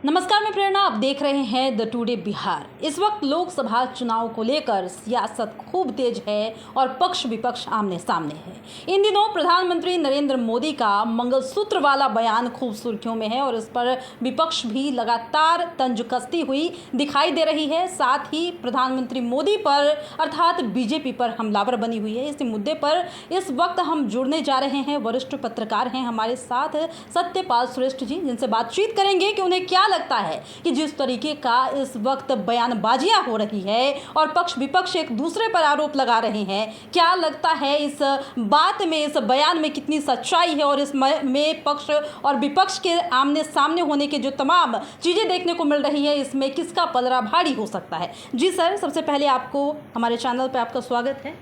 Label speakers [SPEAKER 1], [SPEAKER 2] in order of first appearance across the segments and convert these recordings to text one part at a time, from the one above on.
[SPEAKER 1] नमस्कार, मैं प्रेरणा। आप देख रहे हैं द टुडे बिहार। इस वक्त लोकसभा चुनाव को लेकर सियासत खूब तेज है और पक्ष विपक्ष आमने सामने है। इन दिनों प्रधानमंत्री नरेंद्र मोदी का मंगलसूत्र वाला बयान खूब सुर्खियों में है और इस पर विपक्ष भी लगातार तंज कसती हुई दिखाई दे रही है। साथ ही प्रधानमंत्री मोदी पर अर्थात बीजेपी पर हमलावर बनी हुई है। इसी मुद्दे पर इस वक्त हम जुड़ने जा रहे हैं। वरिष्ठ पत्रकार हैं हमारे साथ सत्यपाल श्रेष्ठ जी, जिनसे बातचीत करेंगे कि उन्हें क्या लगता है कि जिस तरीके का इस वक्त बयानबाजियां हो रही है और पक्ष विपक्ष एक दूसरे पर आरोप लगा रहे हैं, क्या लगता है इस बात में, इस बयान में कितनी सच्चाई है और इसमें पक्ष और विपक्ष के आमने सामने होने के जो तमाम चीजें देखने को मिल रही है, इसमें किसका पलड़ा भारी हो सकता है। जी सर, सबसे पहले आपको हमारे चैनल पर आपका स्वागत है।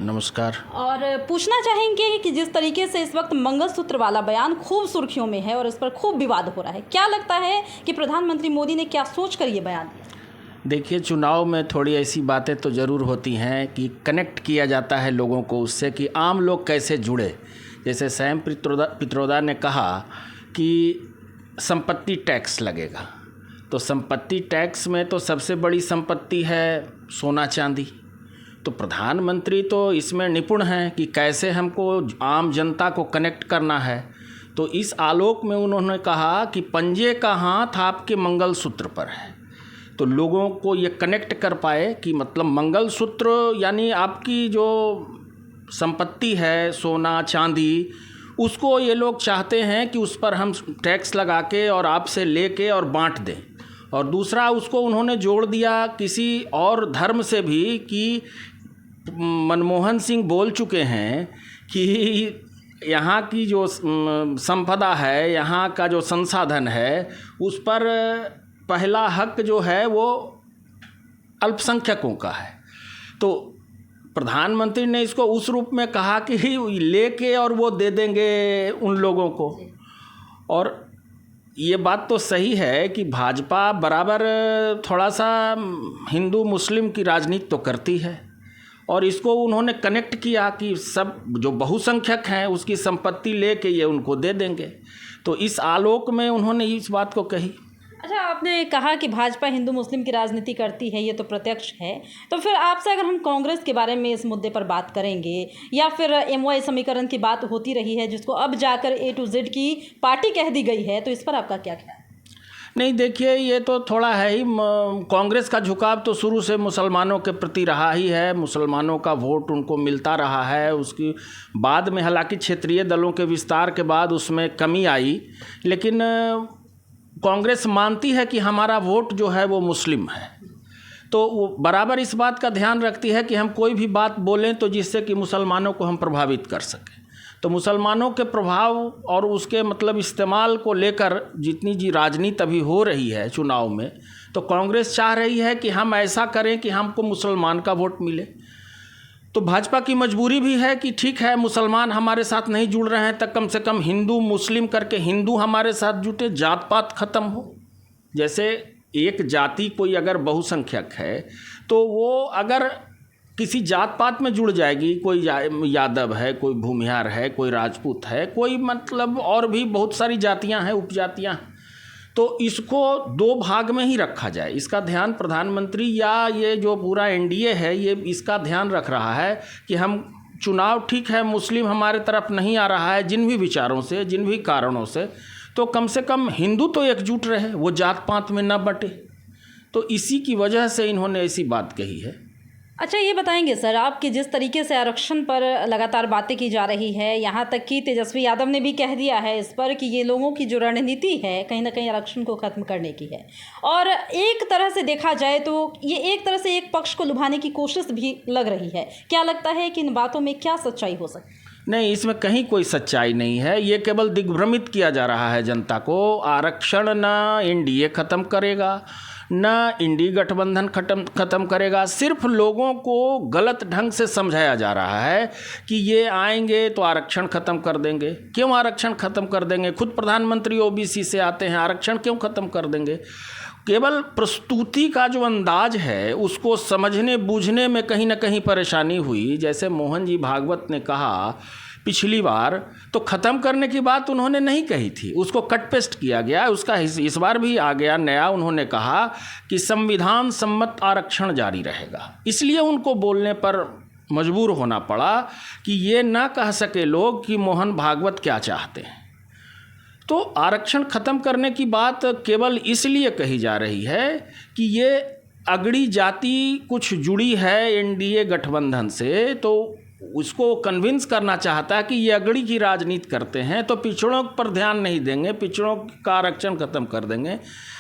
[SPEAKER 2] नमस्कार।
[SPEAKER 1] और पूछना चाहेंगे कि जिस तरीके से इस वक्त मंगलसूत्र वाला बयान खूब सुर्खियों में है और इस पर खूब विवाद हो रहा है, क्या लगता है कि प्रधानमंत्री मोदी ने क्या सोचकर ये बयान दिया?
[SPEAKER 2] देखिए, चुनाव में थोड़ी ऐसी बातें तो ज़रूर होती हैं कि कनेक्ट किया जाता है लोगों को उससे कि आम लोग कैसे जुड़े। जैसे सैम पित्रोदा ने कहा कि संपत्ति टैक्स लगेगा, तो संपत्ति टैक्स में तो सबसे बड़ी संपत्ति है सोना चांदी। तो प्रधानमंत्री तो इसमें निपुण हैं कि कैसे हमको आम जनता को कनेक्ट करना है। तो इस आलोक में उन्होंने कहा कि पंजे का हाथ आपके मंगलसूत्र पर है, तो लोगों को ये कनेक्ट कर पाए कि मतलब मंगलसूत्र यानी आपकी जो संपत्ति है सोना चांदी, उसको ये लोग चाहते हैं कि उस पर हम टैक्स लगा के और आपसे लेके और बांट दें। और दूसरा, उसको उन्होंने जोड़ दिया किसी और धर्म से भी कि मनमोहन सिंह बोल चुके हैं कि यहाँ की जो संपदा है, यहाँ का जो संसाधन है, उस पर पहला हक जो है वो अल्पसंख्यकों का है। तो प्रधानमंत्री ने इसको उस रूप में कहा कि लेके और वो दे देंगे उन लोगों को। और ये बात तो सही है कि भाजपा बराबर थोड़ा सा हिंदू मुस्लिम की राजनीति तो करती है और इसको उन्होंने कनेक्ट किया कि सब जो बहुसंख्यक हैं उसकी संपत्ति लेके ये उनको दे देंगे। तो इस आलोक में उन्होंने इस बात को कही।
[SPEAKER 1] अच्छा, आपने कहा कि भाजपा हिंदू मुस्लिम की राजनीति करती है, ये तो प्रत्यक्ष है। तो फिर आपसे अगर हम कांग्रेस के बारे में इस मुद्दे पर बात करेंगे या फिर MOI समीकरण की बात होती रही है जिसको अब जाकर A to Z की पार्टी कह दी गई है, तो इस पर आपका क्या ख्याल है?
[SPEAKER 2] नहीं, देखिए, ये तो थोड़ा है ही। कांग्रेस का झुकाव तो शुरू से मुसलमानों के प्रति रहा ही है, मुसलमानों का वोट उनको मिलता रहा है। उसकी बाद में हालांकि क्षेत्रीय दलों के विस्तार के बाद उसमें कमी आई, लेकिन कांग्रेस मानती है कि हमारा वोट जो है वो मुस्लिम है। तो वो बराबर इस बात का ध्यान रखती है कि हम कोई भी बात बोलें तो जिससे कि मुसलमानों को हम प्रभावित कर सकें। तो मुसलमानों के प्रभाव और उसके मतलब इस्तेमाल को लेकर जितनी जी राजनीति अभी हो रही है चुनाव में, तो कांग्रेस चाह रही है कि हम ऐसा करें कि हमको मुसलमान का वोट मिले। तो भाजपा की मजबूरी भी है कि ठीक है, मुसलमान हमारे साथ नहीं जुड़ रहे हैं, तब कम से कम हिंदू मुस्लिम करके हिंदू हमारे साथ जुटे, जात पात ख़त्म हो। जैसे एक जाति कोई अगर बहुसंख्यक है तो वो अगर किसी जात पात में जुड़ जाएगी, कोई यादव है, कोई भूमिहार है, कोई राजपूत है, कोई मतलब और भी बहुत सारी जातियां हैं, उपजातियां हैं, तो इसको दो भाग में ही रखा जाए। इसका ध्यान प्रधानमंत्री या ये जो पूरा NDA है ये इसका ध्यान रख रहा है कि हम चुनाव, ठीक है मुस्लिम हमारे तरफ नहीं आ रहा है जिन भी विचारों से, जिन भी कारणों से, तो कम से कम हिंदू तो एकजुट रहे, वो जात पात में न बटे। तो इसी की वजह से इन्होंने ऐसी बात कही है।
[SPEAKER 1] अच्छा, ये बताएंगे सर, आपकी जिस तरीके से आरक्षण पर लगातार बातें की जा रही है, यहाँ तक कि तेजस्वी यादव ने भी कह दिया है इस पर कि ये लोगों की जो रणनीति है कहीं ना कहीं आरक्षण को ख़त्म करने की है, और एक तरह से देखा जाए तो ये एक तरह से एक पक्ष को लुभाने की कोशिश भी लग रही है। क्या लगता है कि इन बातों में क्या सच्चाई हो सकती है?
[SPEAKER 2] नहीं, इसमें कहीं कोई सच्चाई नहीं है। ये केवल दिग्भ्रमित किया जा रहा है जनता को। आरक्षण ना NDA ख़त्म करेगा, ना इंडी गठबंधन ख़त्म करेगा। सिर्फ लोगों को गलत ढंग से समझाया जा रहा है कि ये आएंगे तो आरक्षण ख़त्म कर देंगे। क्यों आरक्षण ख़त्म कर देंगे? खुद प्रधानमंत्री OBC से आते हैं, आरक्षण क्यों ख़त्म कर देंगे? केवल प्रस्तुति का जो अंदाज है उसको समझने बूझने में कहीं ना कहीं परेशानी हुई। जैसे मोहन जी भागवत ने कहा पिछली बार तो ख़त्म करने की बात उन्होंने नहीं कही थी, उसको कट पेस्ट किया गया। उसका इस बार भी आ गया नया, उन्होंने कहा कि संविधान सम्मत आरक्षण जारी रहेगा। इसलिए उनको बोलने पर मजबूर होना पड़ा कि ये ना कह सके लोग कि मोहन भागवत क्या चाहते हैं। तो आरक्षण ख़त्म करने की बात केवल इसलिए कही जा रही है कि ये अगड़ी जाति कुछ जुड़ी है एनडीए गठबंधन से, तो उसको कन्विंस करना चाहता है कि ये अगड़ी की राजनीति करते हैं तो पिछड़ों पर ध्यान नहीं देंगे, पिछड़ों का आरक्षण ख़त्म कर देंगे।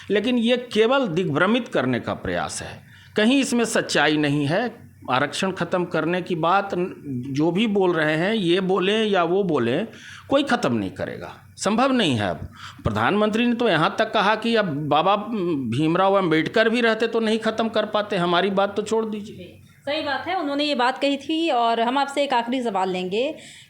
[SPEAKER 2] लेकिन ये केवल दिग्भ्रमित करने का प्रयास है, कहीं इसमें सच्चाई नहीं है। आरक्षण ख़त्म करने की बात जो भी बोल रहे हैं, ये बोलें या वो बोलें, कोई ख़त्म नहीं करेगा, संभव नहीं है। अब प्रधानमंत्री ने तो यहाँ तक कहा कि अब बाबा भीमराव अम्बेडकर भी रहते तो नहीं ख़त्म कर पाते, हमारी बात तो छोड़ दीजिए।
[SPEAKER 1] सही बात है, उन्होंने ये बात कही थी। और हम आपसे एक आखिरी सवाल लेंगे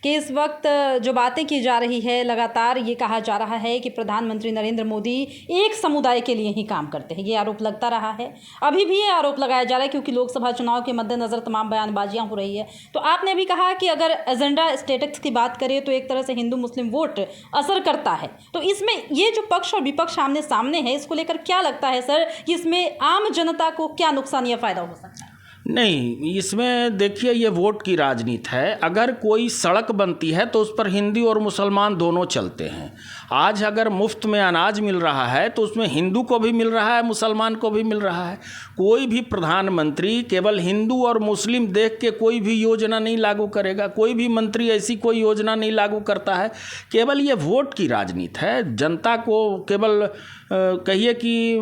[SPEAKER 1] कि इस वक्त जो बातें की जा रही है, लगातार ये कहा जा रहा है कि प्रधानमंत्री नरेंद्र मोदी एक समुदाय के लिए ही काम करते हैं, ये आरोप लगता रहा है, अभी भी ये आरोप लगाया जा रहा है क्योंकि लोकसभा चुनाव के मद्देनज़र तमाम बयानबाजियाँ हो रही है। तो आपने अभी कहा कि अगर एजेंडा स्टेटस की बात करें तो एक तरह से हिंदू मुस्लिम वोट असर करता है, तो इसमें ये जो पक्ष और विपक्ष आमने सामने है, इसको लेकर क्या लगता है सर कि इसमें आम जनता को क्या नुकसान या फ़ायदा हो सकता है?
[SPEAKER 2] नहीं, इसमें देखिए ये वोट की राजनीति है। अगर कोई सड़क बनती है तो उस पर हिंदू और मुसलमान दोनों चलते हैं। आज अगर मुफ्त में अनाज मिल रहा है तो उसमें हिंदू को भी मिल रहा है, मुसलमान को भी मिल रहा है। कोई भी प्रधानमंत्री केवल हिंदू और मुस्लिम देख के कोई भी योजना नहीं लागू करेगा, कोई भी मंत्री ऐसी कोई योजना नहीं लागू करता है। केवल ये वोट की राजनीति है, जनता को केवल कहिए कि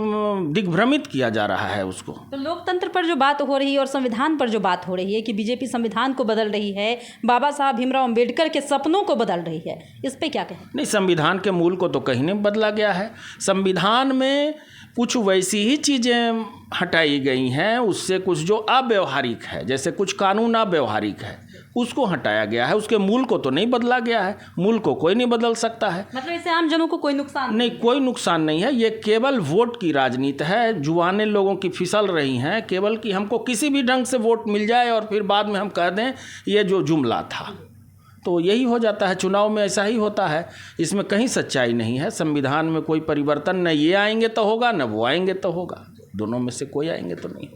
[SPEAKER 2] दिग्भ्रमित किया जा रहा है उसको।
[SPEAKER 1] तो लोकतंत्र पर जो बात हो रही है और संविधान पर जो बात हो रही है कि बीजेपी संविधान को बदल रही है, बाबा साहब भीमराव अंबेडकर के सपनों को बदल रही है, इस पे क्या कहें?
[SPEAKER 2] नहीं, संविधान के मूल को तो कहीं नहीं बदला गया है। संविधान में कुछ वैसी ही चीज़ें हटाई गई हैं, उससे कुछ जो अव्यवहारिक है, जैसे कुछ कानून अव्यवहारिक है उसको हटाया गया है, उसके मूल को तो नहीं बदला गया है। मूल को कोई नहीं बदल सकता है।
[SPEAKER 1] मतलब इससे आम जनों को कोई नुकसान
[SPEAKER 2] नहीं, कोई नुकसान नहीं है। ये केवल वोट की राजनीति है, जुबानें लोगों की फिसल रही हैं केवल कि हमको किसी भी ढंग से वोट मिल जाए और फिर बाद में हम कह दें ये जो जुमला था। तो यही हो जाता है, चुनाव में ऐसा ही होता है, इसमें कहीं सच्चाई नहीं है। संविधान में कोई परिवर्तन न ये आएंगे तो होगा, न वो आएंगे तो होगा, दोनों में से कोई आएंगे तो नहीं।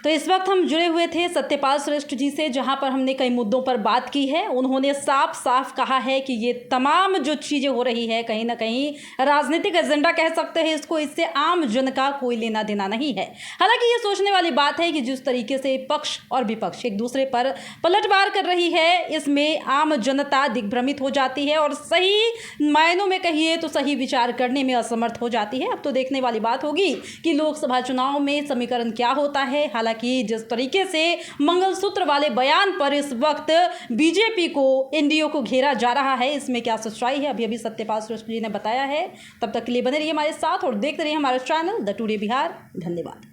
[SPEAKER 1] तो इस वक्त हम जुड़े हुए थे सत्यपाल श्रेष्ठ जी से, जहां पर हमने कई मुद्दों पर बात की है। उन्होंने साफ साफ कहा है कि ये तमाम जो चीज़ें हो रही है कहीं ना कहीं राजनीतिक एजेंडा कह सकते हैं इसको, इससे आम जन का कोई लेना देना नहीं है। हालांकि ये सोचने वाली बात है कि जिस तरीके से पक्ष और विपक्ष एक दूसरे पर पलटवार कर रही है, इसमें आम जनता दिग्भ्रमित हो जाती है और सही मायनों में कहिए तो सही विचार करने में असमर्थ हो जाती है। अब तो देखने वाली बात होगी कि लोकसभा चुनाव में समीकरण क्या होता है। कि जिस तरीके से मंगलसूत्र वाले बयान पर इस वक्त बीजेपी को, एनडीए को घेरा जा रहा है, इसमें क्या सच्चाई है अभी सत्यपाल श्रेष्ठ जी ने बताया है। तब तक के लिए बने रहिए हमारे साथ और देखते रहिए हमारा चैनल द टुडे बिहार। धन्यवाद।